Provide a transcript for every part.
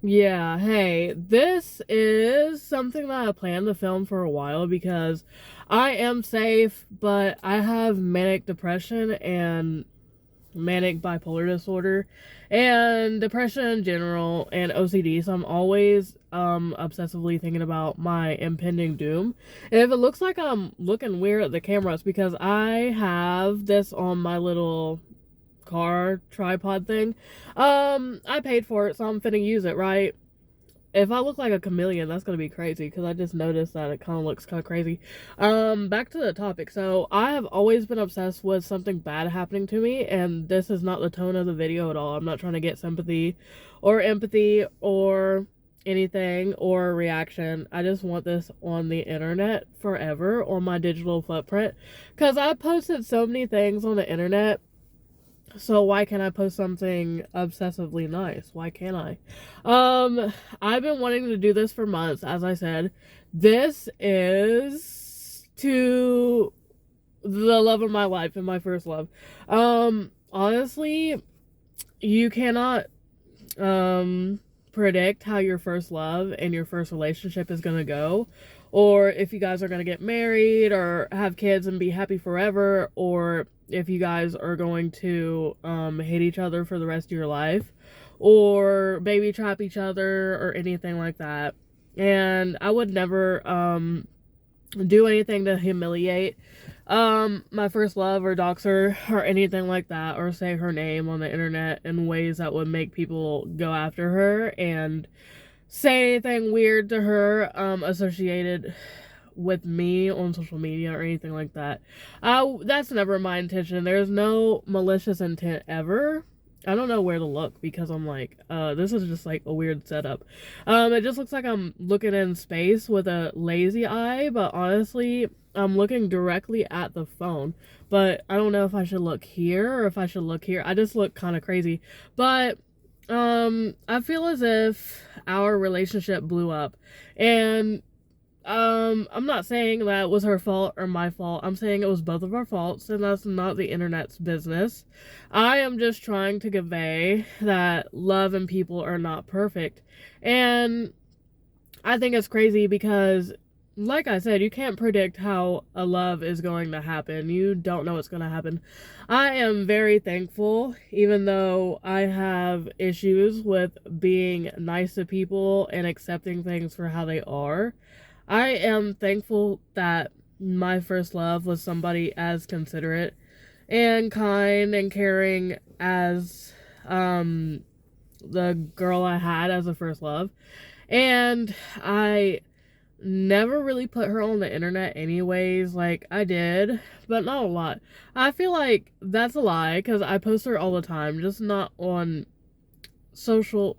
Yeah, hey, this is something that I planned to film for a while because I am safe, but I have manic depression and manic bipolar disorder and depression in general and OCD, so I'm always obsessively thinking about my impending doom. And if it looks like I'm looking weird at the camera, it's because I have this on my little car tripod thing. I paid for it, so I'm finna use it, right? If I look like a chameleon, that's gonna be crazy because I just noticed that it kind of looks kind of crazy. Back to the topic. So I have always been obsessed with something bad happening to me, and this is not the tone of the video at all. I'm not trying to get sympathy or empathy or anything or reaction. I just want this on the internet forever, on my digital footprint, because I posted so many things on the internet, so why can't I post something obsessively nice? Why can't I? I've been wanting to do this for months, as I said. This is to the love of my life and my first love. Honestly, you cannot predict how your first love and your first relationship is gonna go, or if you guys are gonna get married or have kids and be happy forever, or if you guys are going to hate each other for the rest of your life, or baby trap each other, or anything like that. And I would never do anything to humiliate my first love or dox her or anything like that, or say her name on the internet in ways that would make people go after her and say anything weird to her associated with me on social media or anything like that. That's never my intention. There's no malicious intent ever. I don't know where to look because I'm like, this is just like a weird setup. It just looks like I'm looking in space with a lazy eye, but honestly, I'm looking directly at the phone. But I don't know if I should look here or if I should look here. I just look kind of crazy. But I feel as if our relationship blew up. And I'm not saying that was her fault or my fault. I'm saying it was both of our faults, and that's not the internet's business. I am just trying to convey that love and people are not perfect. And I think it's crazy because, like I said, you can't predict how a love is going to happen. You don't know what's going to happen. I am very thankful, even though I have issues with being nice to people and accepting things for how they are. I am thankful that my first love was somebody as considerate and kind and caring as the girl I had as a first love. And I never really put her on the internet anyways. Like, I did, but not a lot. I feel like that's a lie because I post her all the time, just not on social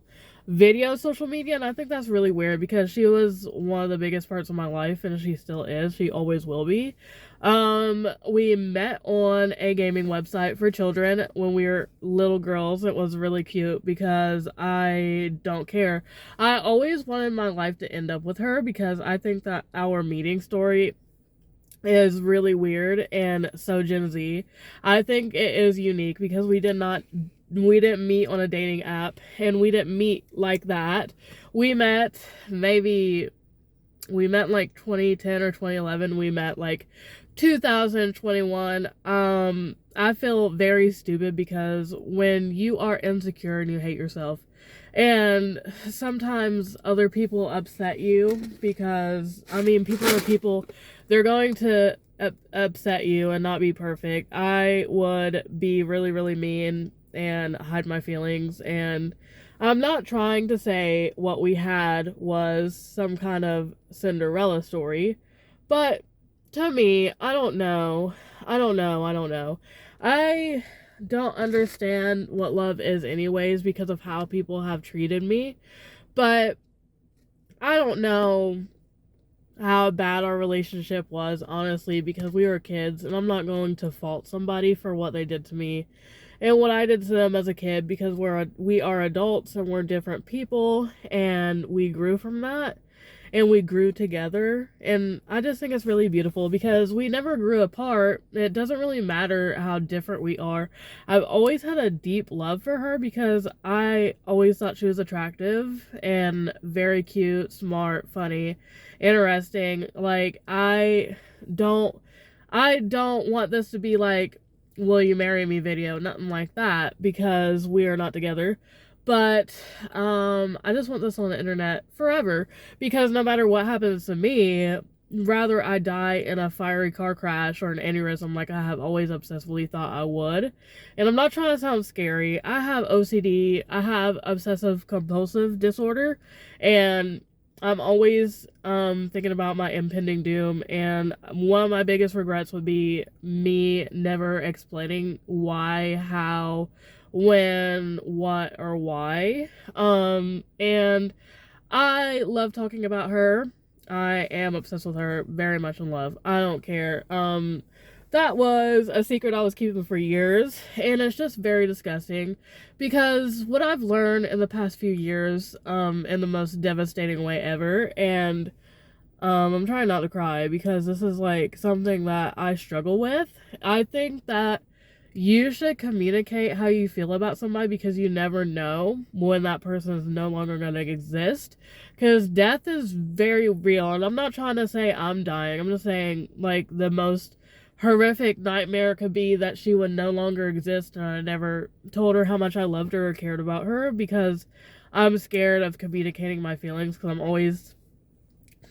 social media. And I think that's really weird because she was one of the biggest parts of my life, and she still is. She always will be. We met on a gaming website for children when we were little girls. It was really cute because I don't care. I always wanted my life to end up with her because I think that our meeting story is really weird and so Gen Z. I think it is unique because we didn't meet on a dating app, and we didn't meet like that. We met like 2010 or 2011. We met like 2021. I feel very stupid because when you are insecure and you hate yourself, and sometimes other people upset you because, I mean, people are people. They're going to upset you and not be perfect. I would be really, really mean and hide my feelings. And I'm not trying to say what we had was some kind of Cinderella story, but to me, I don't know. I don't understand what love is anyways because of how people have treated me. But I don't know how bad our relationship was, honestly, because we were kids, and I'm not going to fault somebody for what they did to me and what I did to them as a kid, because we are adults and we're different people and we grew from that. and we grew together. And I just think it's really beautiful because we never grew apart. It doesn't really matter how different we are. I've always had a deep love for her because I always thought she was attractive and very cute, smart, funny, interesting. Like, don't I don't want this to be like, will you marry me video, nothing like that, because we are not together. But I just want this on the internet forever, because no matter what happens to me, rather I die in a fiery car crash or an aneurysm like I have always obsessively thought I would. And I'm not trying to sound scary. I have OCD, I have obsessive compulsive disorder, and I'm always thinking about my impending doom, and one of my biggest regrets would be me never explaining why, how, when, what, or why. And I love talking about her. I am obsessed with her, very much in love. I don't care. That was a secret I was keeping for years, and it's just very disgusting because what I've learned in the past few years, in the most devastating way ever, and I'm trying not to cry because this is like something that I struggle with. I think that you should communicate how you feel about somebody because you never know when that person is no longer going to exist. Because death is very real, and I'm not trying to say I'm dying. I'm just saying, like, the most horrific nightmare could be that she would no longer exist, and I never told her how much I loved her or cared about her because I'm scared of communicating my feelings because I'm always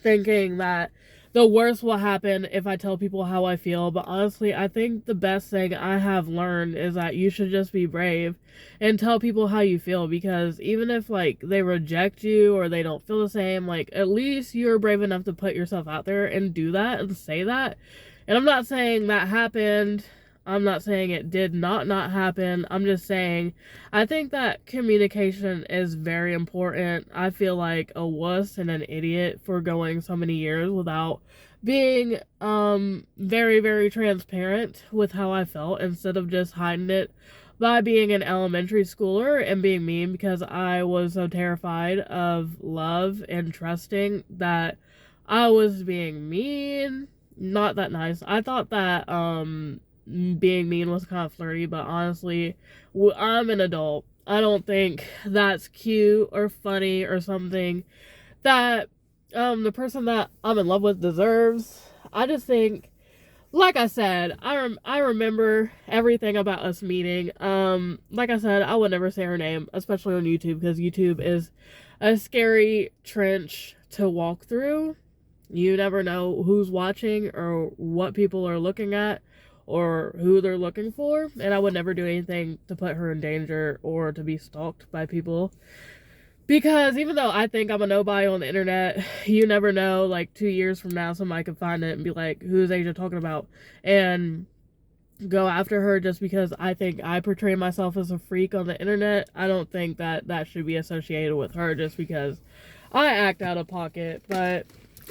thinking that the worst will happen if I tell people how I feel. But honestly, I think the best thing I have learned is that you should just be brave and tell people how you feel, because even if like they reject you or they don't feel the same, like at least you're brave enough to put yourself out there and do that and say that. And I'm not saying that happened. I'm not saying it did not happen. I'm just saying I think that communication is very important. I feel like a wuss and an idiot for going so many years without being very, very transparent with how I felt, instead of just hiding it by being an elementary schooler and being mean because I was so terrified of love and trusting that I was being mean. Not that nice. I thought that being mean was kind of flirty, but honestly, I'm an adult. I don't think that's cute or funny or something that the person that I'm in love with deserves. I just think, like I said, I remember everything about us meeting. Like I said, I would never say her name, especially on YouTube, because YouTube is a scary trench to walk through. You never know who's watching or what people are looking at or who they're looking for, and I would never do anything to put her in danger or to be stalked by people. Because even though I think I'm a nobody on the internet, you never know, like 2 years from now, somebody could find it and be like, who's Asia talking about? And go after her just because I think I portray myself as a freak on the internet. I don't think that that should be associated with her just because I act out of pocket. But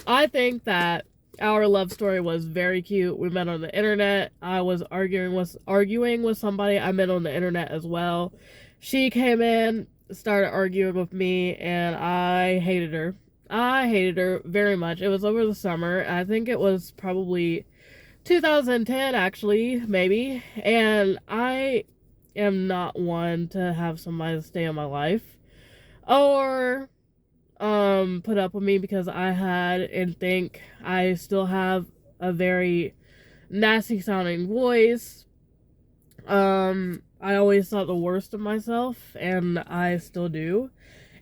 I think that our love story was very cute. We met on the internet. I was arguing with somebody I met on the internet as well. She came in, started arguing with me, and I hated her. I hated her very much. It was over the summer. I think it was probably 2010, actually, maybe. And I am not one to have somebody stay in my life or put up with me because I had and think I still have a very nasty sounding voice. I always thought the worst of myself, and I still do.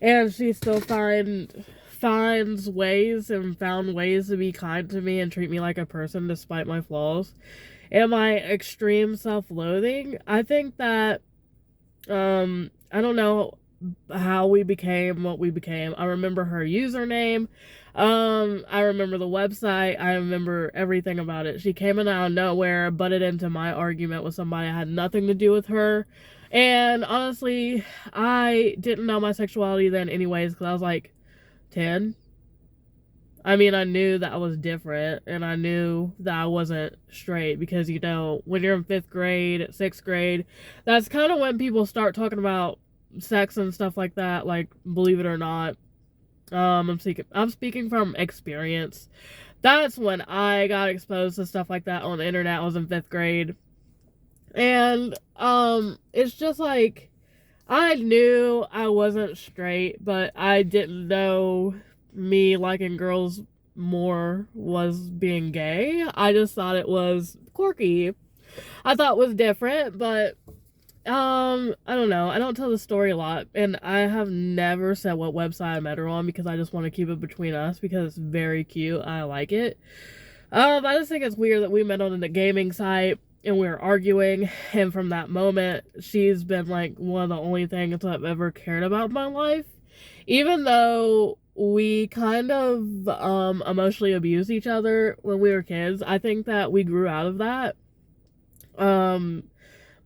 And she still finds ways and found ways to be kind to me and treat me like a person despite my flaws and my extreme self-loathing. I think that I don't know how we became what we became. I remember her username. I remember the website. I remember everything about it. She came in out of nowhere, butted into my argument with somebody I had nothing to do with her. And honestly, I didn't know my sexuality then anyways, because I was like 10. I mean, I knew that I was different, and I knew that I wasn't straight because, you know, when you're in 5th grade, 6th grade, that's kind of when people start talking about sex and stuff like that, like, believe it or not. I'm speaking from experience. That's when I got exposed to stuff like that on the internet. I was in 5th grade. And it's just like I knew I wasn't straight, but I didn't know me liking girls more was being gay. I just thought it was quirky. I thought it was different, but I don't know. I don't tell the story a lot, and I have never said what website I met her on because I just want to keep it between us because it's very cute. I like it. I just think it's weird that we met on a gaming site and we were arguing, and from that moment, she's been like one of the only things I've ever cared about in my life. Even though we kind of emotionally abused each other when we were kids, I think that we grew out of that. Um,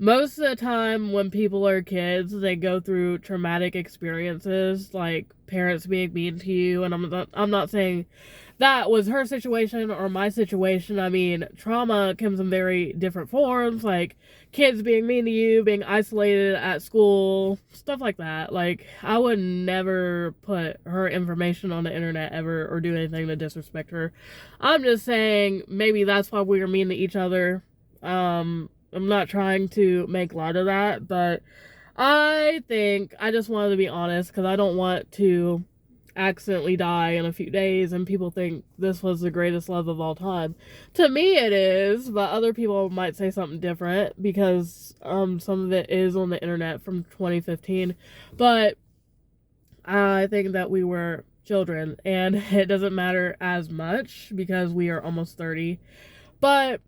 Most of the time when people are kids, they go through traumatic experiences like parents being mean to you, and I'm not saying that was her situation or my situation. I mean, trauma comes in very different forms, like kids being mean to you, being isolated at school, stuff like that. Like, I would never put her information on the internet ever or do anything to disrespect her. I'm just saying maybe that's why we were mean to each other. I'm not trying to make light of that, but I think I just wanted to be honest because I don't want to accidentally die in a few days and people think this was the greatest love of all time. To me it is, but other people might say something different because some of it is on the internet from 2015. But I think that we were children and it doesn't matter as much because we are almost 30. But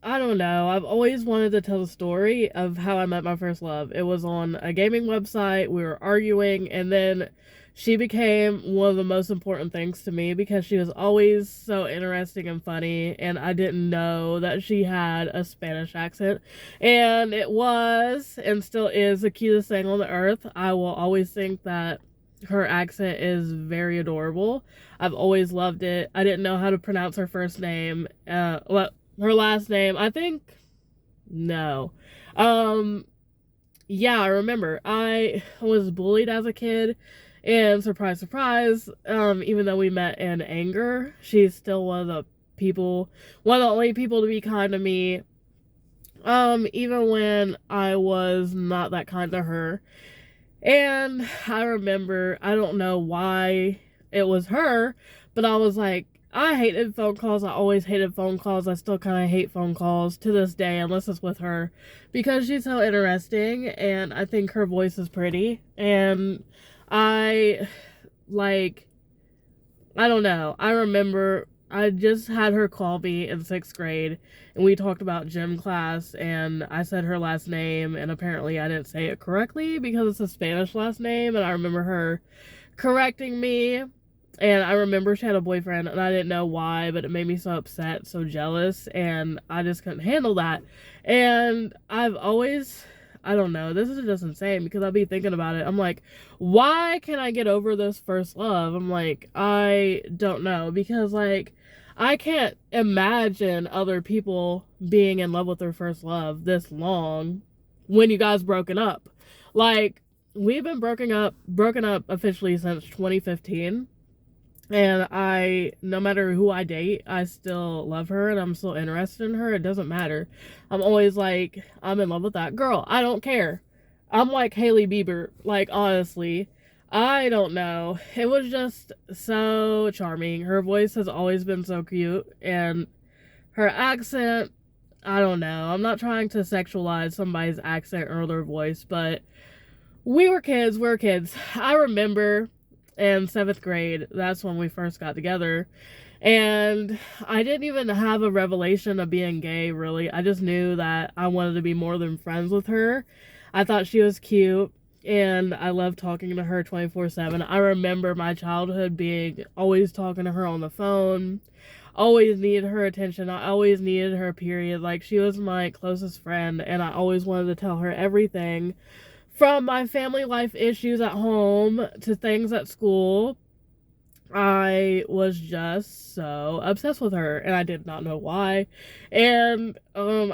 I don't know. I've always wanted to tell the story of how I met my first love. It was on a gaming website. We were arguing, and then she became one of the most important things to me because she was always so interesting and funny, and I didn't know that she had a Spanish accent. And it was, and still is, the cutest thing on the earth. I will always think that her accent is very adorable. I've always loved it. I didn't know how to pronounce her first name. Her last name, I think, no. Yeah, I remember. I was bullied as a kid, and surprise, surprise, even though we met in anger, she's still one of the only people to be kind to me, even when I was not that kind to her. And I remember, I don't know why it was her, but I was like, I hated phone calls. I always hated phone calls. I still kind of hate phone calls to this day, unless it's with her, because she's so interesting, and I think her voice is pretty, and I, like, I don't know. I remember I just had her call me in 6th grade, and we talked about gym class, and I said her last name, and apparently I didn't say it correctly because it's a Spanish last name, and I remember her correcting me. And I remember she had a boyfriend, and I didn't know why, but it made me so upset, so jealous, and I just couldn't handle that. And I've always, I don't know, this is just insane, because I'll be thinking about it. I'm like, why can't I get over this first love? I'm like, I don't know, because, like, I can't imagine other people being in love with their first love this long when you guys broken up. Like, we've been broken up officially since 2015. And no matter who I date, I still love her and I'm still interested in her. It doesn't matter. I'm always like, I'm in love with that girl. I don't care. I'm like Hailey Bieber. Like, honestly, I don't know. It was just so charming. Her voice has always been so cute. And her accent, I don't know. I'm not trying to sexualize somebody's accent or their voice, but we were kids. I remember in 7th grade, that's when we first got together, and I didn't even have a revelation of being gay, really. I just knew that I wanted to be more than friends with her. I thought she was cute, and I loved talking to her 24/7. I remember my childhood being always talking to her on the phone, always needed her attention. I always needed her, period. Like, she was my closest friend, and I always wanted to tell her everything. From my family life issues at home to things at school, I was just so obsessed with her, and I did not know why. And I'll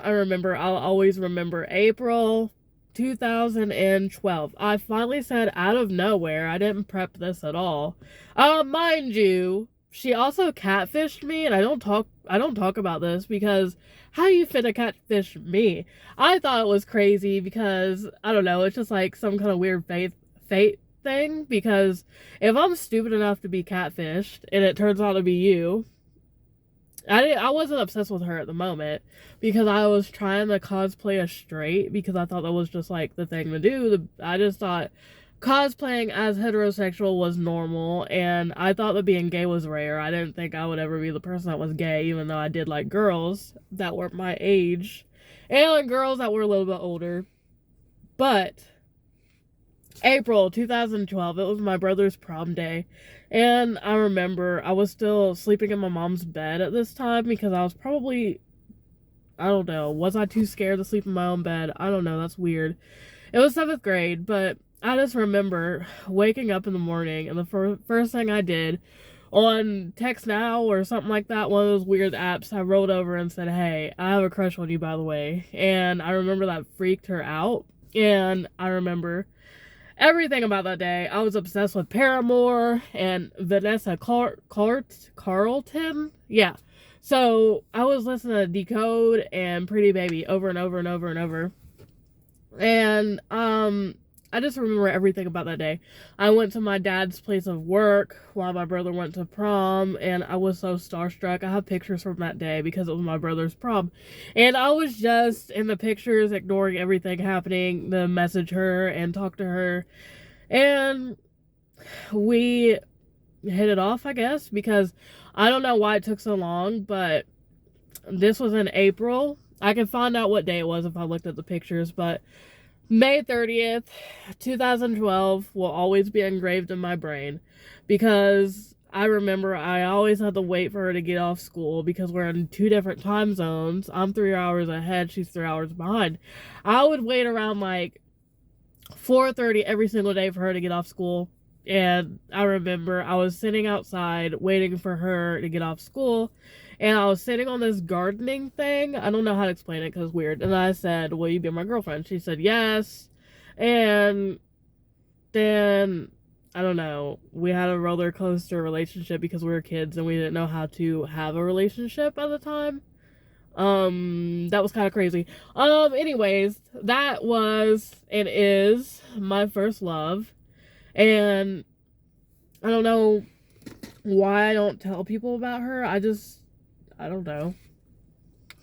always remember April. 2012. I finally said out of nowhere. I didn't prep this at all. Mind you, she also catfished me, and I don't talk about this because how you finna catfish me? I thought it was crazy because I don't know, it's just like some kind of weird fate thing, because if I'm stupid enough to be catfished and it turns out to be you, I wasn't obsessed with her at the moment because I was trying to cosplay as straight because I thought that was just like the thing to do. I just thought cosplaying as heterosexual was normal, and I thought that being gay was rare. I didn't think I would ever be the person that was gay, even though I did like girls that were my age and like girls that were a little bit older. But April 2012, it was my brother's prom day, and I remember I was still sleeping in my mom's bed at this time because I was probably, I don't know, was I too scared to sleep in my own bed? I don't know, that's weird. It was 7th grade, but I just remember waking up in the morning, and the first thing I did on Text Now or something like that, one of those weird apps, I rolled over and said, "Hey, I have a crush on you, by the way." And I remember that freaked her out, and I remember everything about that day. I was obsessed with Paramore and Vanessa Carlton. Yeah. So I was listening to Decode and Pretty Baby over and over and over and over. And I just remember everything about that day. I went to my dad's place of work while my brother went to prom, and I was so starstruck. I have pictures from that day because it was my brother's prom. And I was just in the pictures ignoring everything happening to message her and talk to her. And we hit it off, I guess, because I don't know why it took so long, but this was in April. I can find out what day it was if I looked at the pictures, but May 30th, 2012 will always be engraved in my brain because I remember I always had to wait for her to get off school because we're in 2 different time zones. I'm 3 hours ahead, she's 3 hours behind. I would wait around like 4:30 every single day for her to get off school. And I remember I was sitting outside waiting for her to get off school, and I was sitting on this gardening thing. I don't know how to explain it because it's weird. And I said, "Will you be my girlfriend?" She said, "Yes." And then, I don't know, we had a roller coaster relationship because we were kids and we didn't know how to have a relationship at the time. That was kind of crazy. Anyways, that was and is my first love. And I don't know why I don't tell people about her. I don't know.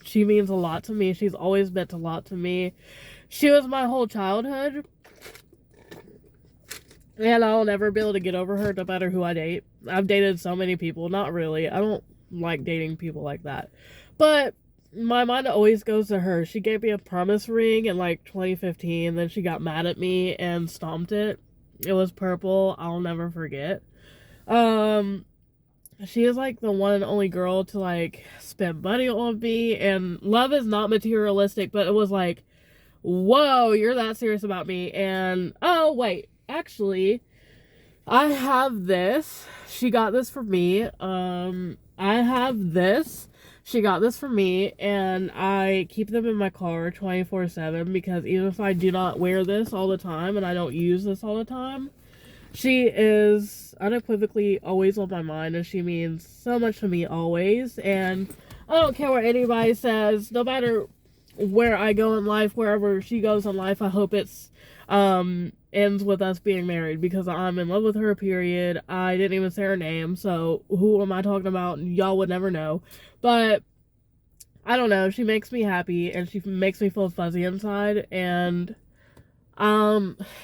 She means a lot to me. She's always meant a lot to me. She was my whole childhood. And I'll never be able to get over her no matter who I date. I've dated so many people. Not really. I don't like dating people like that. But my mind always goes to her. She gave me a promise ring in like 2015. Then she got mad at me and stomped it. It was purple. I'll never forget. She is like the one and only girl to like spend money on me, and love is not materialistic, but it was like, whoa, you're that serious about me. And oh wait, actually, I have this. She got this for me. I have this. She got this for me, and I keep them in my car 24/7 because even if I do not wear this all the time and I don't use this all the time, she is unequivocally always on my mind, and she means so much to me always. And I don't care what anybody says, no matter where I go in life, wherever she goes in life, I hope it's ends with us being married because I'm in love with her, period. I didn't even say her name, so who am I talking about? Y'all would never know. But I don't know, she makes me happy and she makes me feel fuzzy inside, and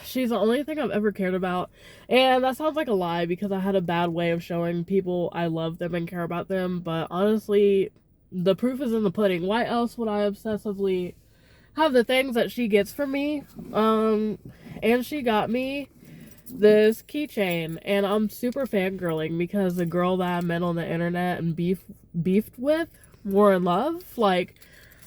she's the only thing I've ever cared about. And that sounds like a lie because I had a bad way of showing people I love them and care about them, but honestly, the proof is in the pudding. Why else would I obsessively have the things that she gets from me? And she got me this keychain, and I'm super fangirling because the girl that I met on the internet and beefed with were in love. Like,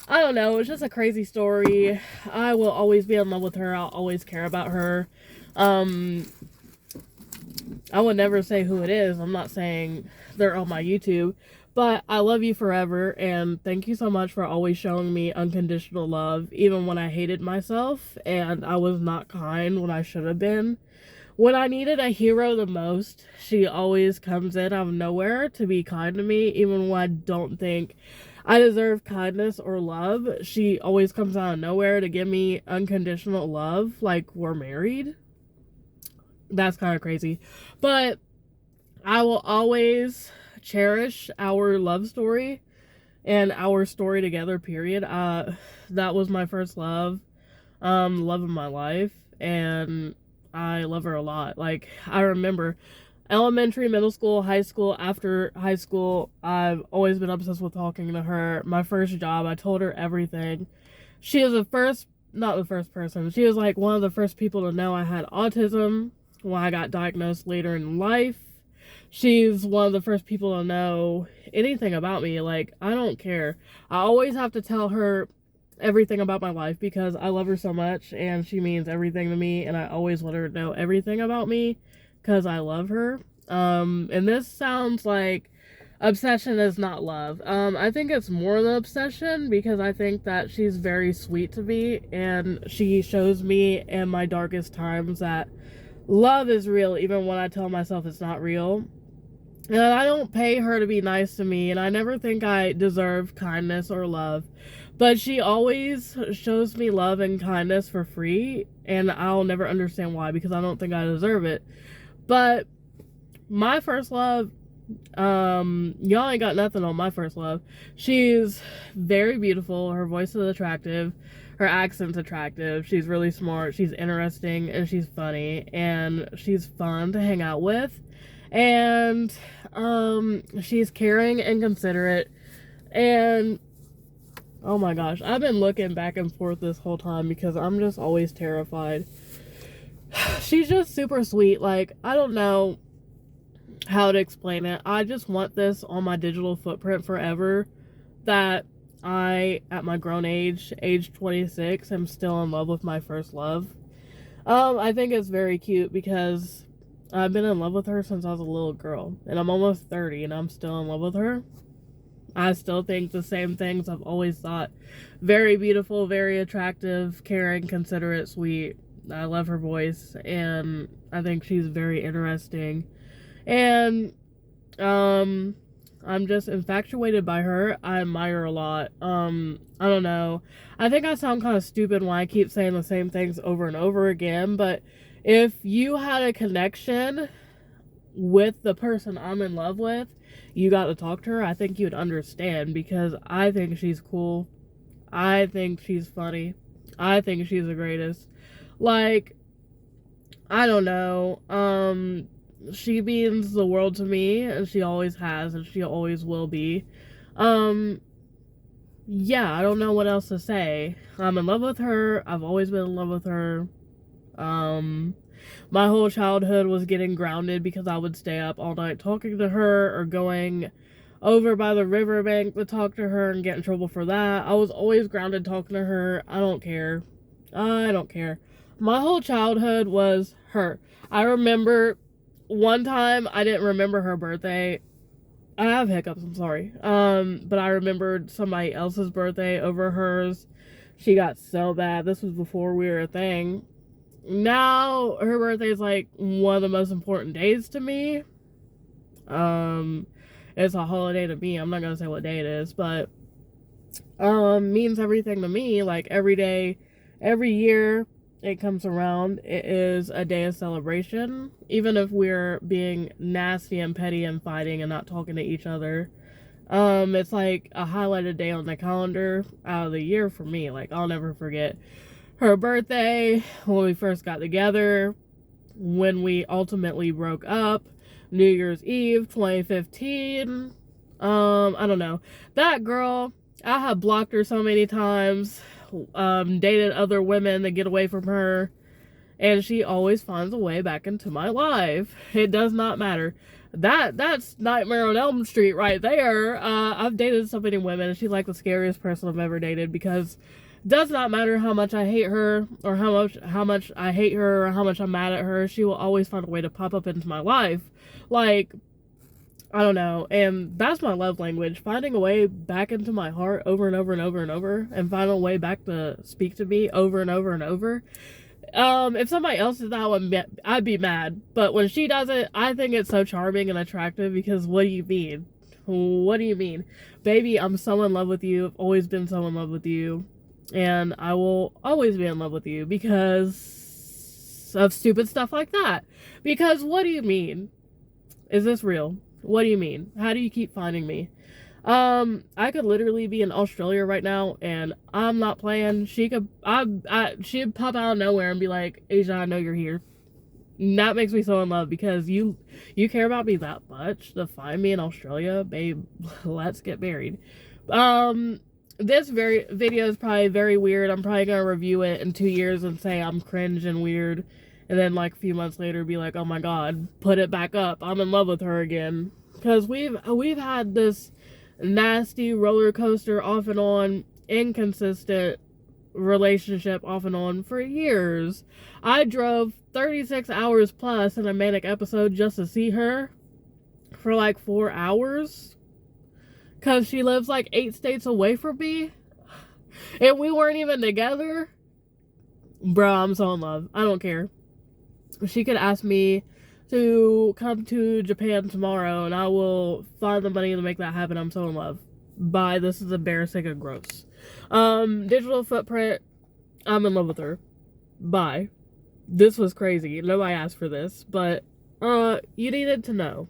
I don't know, it's just a crazy story. I will always be in love with her. I'll always care about her. I would never say who it is. I'm not saying they're on my YouTube, But I love you forever, and thank you so much for always showing me unconditional love, even when I hated myself and I was not kind when I should have been. When I needed a hero the most, she always comes in out of nowhere to be kind to me, even when I don't think I deserve kindness or love. She always comes out of nowhere to give me unconditional love, like we're married. That's kind of crazy. But I will always cherish our love story and our story together, period. That was my first love, love of my life, and I love her a lot. Like, I remember elementary, middle school, high school, after high school, I've always been obsessed with talking to her. My first job, I told her everything. She was not the first person, she was like one of the first people to know I had autism when I got diagnosed later in life. She's one of the first people to know anything about me. Like, I don't care. I always have to tell her everything about my life because I love her so much and she means everything to me, and I always let her know everything about me because I love her. And this sounds like obsession is not love. I think it's more than obsession because I think that she's very sweet to me and she shows me in my darkest times that love is real even when I tell myself it's not real. And I don't pay her to be nice to me, and I never think I deserve kindness or love. But she always shows me love and kindness for free, and I'll never understand why because I don't think I deserve it. But my first love, y'all ain't got nothing on my first love. She's very beautiful. Her voice is attractive. Her accent's attractive. She's really smart. She's interesting, and she's funny, and she's fun to hang out with. And she's caring and considerate, and oh my gosh, I've been looking back and forth this whole time because I'm just always terrified. She's just super sweet. Like, I don't know how to explain it. I just want this on my digital footprint forever, that I, at my grown age 26, am still in love with my first love. I think it's very cute because I've been in love with her since I was a little girl, and I'm almost 30 and I'm still in love with her. I still think the same things I've always thought. Very beautiful, very attractive, caring, considerate, sweet. I love her voice, and I think she's very interesting. And I'm just infatuated by her. I admire her a lot. I don't know. I think I sound kind of stupid when I keep saying the same things over and over again, but if you had a connection with the person I'm in love with, you got to talk to her, I think you'd understand, because I think she's cool. I think she's funny. I think she's the greatest. Like, I don't know. She means the world to me, and she always has, and she always will be. Yeah, I don't know what else to say. I'm in love with her. I've always been in love with her. My whole childhood was getting grounded because I would stay up all night talking to her, or going over by the riverbank to talk to her and get in trouble for that. I was always grounded talking to her. I don't care. I don't care. My whole childhood was her. I remember one time I didn't remember her birthday. I have hiccups, I'm sorry. But I remembered somebody else's birthday over hers. She got so bad. This was before we were a thing. Now her birthday is like one of the most important days to me. It's a holiday to me. I'm not gonna say what day it is, but means everything to me. Like, every day, every year it comes around, it is a day of celebration. Even if we're being nasty and petty and fighting and not talking to each other, it's like a highlighted day on the calendar out of the year for me. Like, I'll never forget her birthday, when we first got together, when we ultimately broke up, New Year's Eve 2015. I don't know. That girl, I have blocked her so many times, dated other women to get away from her, and she always finds a way back into my life. It does not matter. That's Nightmare on Elm Street right there. I've dated so many women, and she's like the scariest person I've ever dated, because does not matter how much I hate her, or how much I hate her, or how much I'm mad at her, she will always find a way to pop up into my life. Like, I don't know. And that's my love language. Finding a way back into my heart over and over and over and over, and finding a way back to speak to me over and over and over. If somebody else did that, I'd be mad. But when she does it, I think it's so charming and attractive because what do you mean? What do you mean? Baby, I'm so in love with you. I've always been so in love with you. And I will always be in love with you because of stupid stuff like that. Because what do you mean? Is this real? What do you mean? How do you keep finding me? I could literally be in Australia right now, and I'm not playing. She'd pop out of nowhere and be like, "Asia, I know you're here." And that makes me so in love because you care about me that much to find me in Australia, babe. Let's get married. This very video is probably very weird. I'm probably gonna review it in 2 years and say I'm cringe and weird, and then like a few months later be like, "Oh my god, put it back up. I'm in love with her again." Because we've had this nasty roller coaster off and on, inconsistent relationship off and on for years. I drove 36 hours plus in a manic episode just to see her for like 4 hours because she lives like 8 states away from me and we weren't even together. Bro, I'm so in love. I don't care. She could ask me to come to Japan tomorrow and I will find the money to make that happen. I'm so in love. Bye. This is embarrassing and gross. Digital footprint. I'm in love with her. Bye. This was crazy. Nobody asked for this, but you needed to know.